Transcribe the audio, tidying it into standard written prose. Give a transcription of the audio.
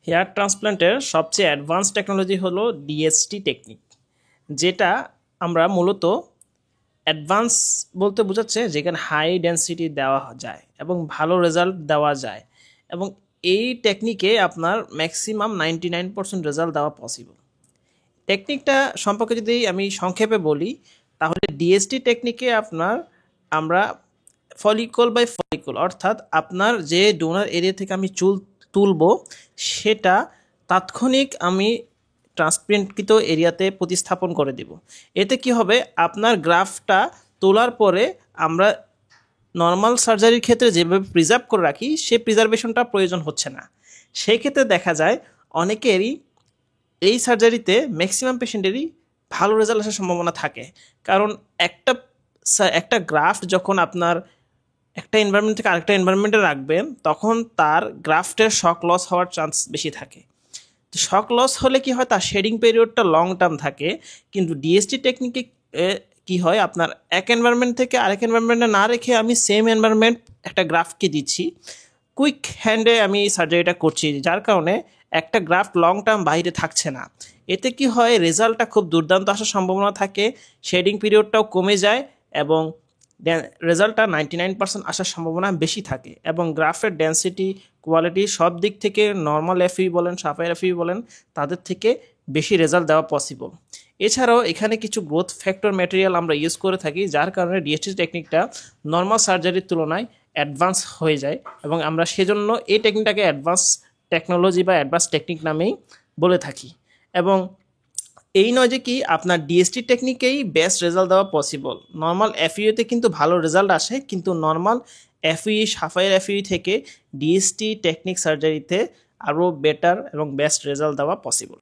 Hair ট্রান্সপ্ল্যান্টের সবচেয়ে advance technology হলো DST technique, যেটা আমরা মূলত অ্যাডভান্স বলতে বোঝাচ্ছে যেখানে হাই ডেন্সিটি দেওয়া যায় এবং ভালো রেজাল্ট দেওয়া যায়, এবং এই টেকনিকে আপনার ম্যাক্সিমাম 99% রেজাল্ট দেওয়া পসিবল। টেকনিকটা সম্পর্কে যদি আমি সংক্ষেপে বলি, তাহলে ডিএসটি টেকনিকে আমরা ফলিকল বাই ফলিকল, অর্থাৎ আপনার যে ডোনার এরিয়া থেকে আমি চুল তুলব সেটা তাৎক্ষণিক আমি ট্রান্সপ্লান্টকৃত এরিয়াতে প্রতিস্থাপন করে দেব। এতে কি হবে, আপনার গ্রাফটা তোলার পরে আমরা নর্মাল সার্জারির ক্ষেত্রে যেভাবে প্রিজার্ভ করে রাখি সে প্রিজার্ভেশনটা প্রয়োজন হচ্ছে না। সেই ক্ষেত্রে দেখা যায় অনেকেরই এই সার্জারিতে ম্যাক্সিমাম পেশেন্টেরই ভালো রেজাল্ট আসার সম্ভাবনা থাকে, কারণ একটা গ্রাফট যখন আপনার একটা এনভায়রনমেন্ট থেকে আরেকটা এনভায়রনমেন্টে রাখবেন তখন তার গ্রাফটের শক লস হওয়ার চান্স বেশি থাকে। তো শক লস হলে কি হয়, তার শেডিং পিরিয়ডটা লং টার্ম থাকে। কিন্তু ডিএসটি টেকনিকে কি হয়, আপনার এক এনভায়রনমেন্ট থেকে আরেক এনভায়রনমেন্টে না রেখে আমি সেম এনভায়রনমেন্ট একটা গ্রাফটকে দিচ্ছি, কুইক হ্যান্ডে আমি এই সার্জারিটা করছি, যার কারণে একটা গ্রাফট লং টার্ম বাইরে থাকছে না। এতে কি হয়, রেজাল্টটা খুব দুর্দান্ত আসার সম্ভাবনা থাকে, শেডিং পিরিয়ডটাও কমে যায় এবং রেজাল্টটা 99% আসার সম্ভাবনা বেশি থাকে, এবং গ্রাফের ডেন্সিটি কোয়ালিটি সব দিক থেকে নর্মাল এফইউ বলেন সাফায়ার এফইউ বলেন তাদের থেকে বেশি রেজাল্ট দেওয়া পসিবল। এছাড়াও এখানে কিছু গ্রোথ ফ্যাক্টর ম্যাটেরিয়াল আমরা ইউজ করে থাকি, যার কারণে ডিএসটি টেকনিকটা নর্মাল সার্জারির তুলনায় অ্যাডভান্স হয়ে যায়, এবং আমরা সেজন্য এই টেকনিকটাকে অ্যাডভান্স টেকনোলজি বা অ্যাডভান্স টেকনিক নামেই বলে থাকি। এবং এই নয় যে কি আপনার ডিএসটি টেকনিকেই বেস্ট রেজাল্ট দেওয়া পসিবল, নর্মাল এফইউতে কিন্তু ভালো রেজাল্ট আসে, কিন্তু নর্মাল এফইউ সাফায়ার এফইউ থেকে ডিএসটি টেকনিক সার্জারিতে আরও বেটার এবং বেস্ট রেজাল্ট দেওয়া পসিবল।